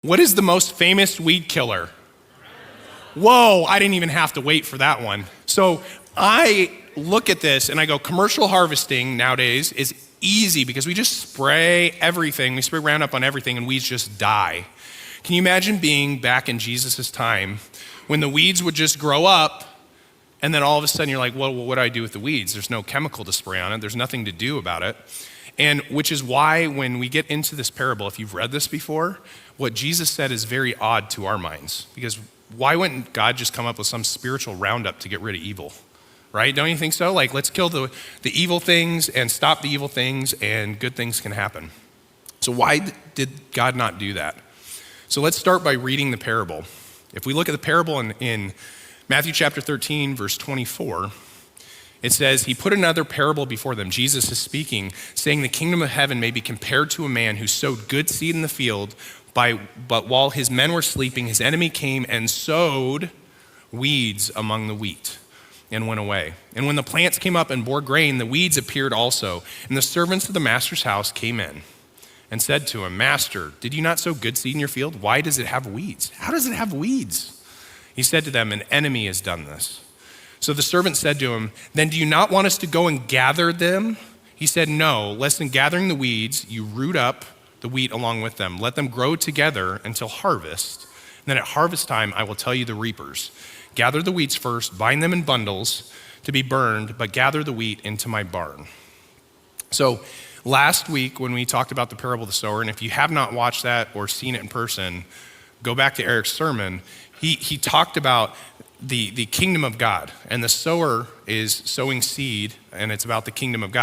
What is the most famous weed killer? Whoa, I didn't even have to wait for that one. So I look at this and I go, commercial harvesting nowadays is easy because we just spray everything. We spray Roundup on everything and weeds just die. Can you imagine being back in Jesus' time when the weeds would just grow up and then all of a sudden you're like, well, what do I do with the weeds? There's no chemical to spray on it. There's nothing to do about it. And which is why when we get into this parable, if you've read this before, what Jesus said is very odd to our minds. Because why wouldn't God just come up with some spiritual Roundup to get rid of evil? Right? Don't you think so? Like, let's kill the evil things and stop the evil things and good things can happen. So why did God not do that? So let's start by reading the parable. If we look at the parable in Matthew chapter 13, verse 24, it says, he put another parable before them. Jesus is speaking, saying the kingdom of heaven may be compared to a man who sowed good seed in the field, but while his men were sleeping, his enemy came and sowed weeds among the wheat and went away. And when the plants came up and bore grain, the weeds appeared also. And the servants of the master's house came in and said to him, Master, did you not sow good seed in your field? Why does it have weeds? How does it have weeds? He said to them, an enemy has done this. So the servant said to him, then do you not want us to go and gather them? He said, no, lest in gathering the weeds, you root up the wheat along with them. Let them grow together until harvest. And then at harvest time, I will tell you the reapers. Gather the weeds first, bind them in bundles to be burned, but gather the wheat into my barn. So last week when we talked about the parable of the sower, and if you have not watched that or seen it in person, go back to Eric's sermon. He talked about the kingdom of God, and the sower is sowing seed, and it's about the kingdom of God.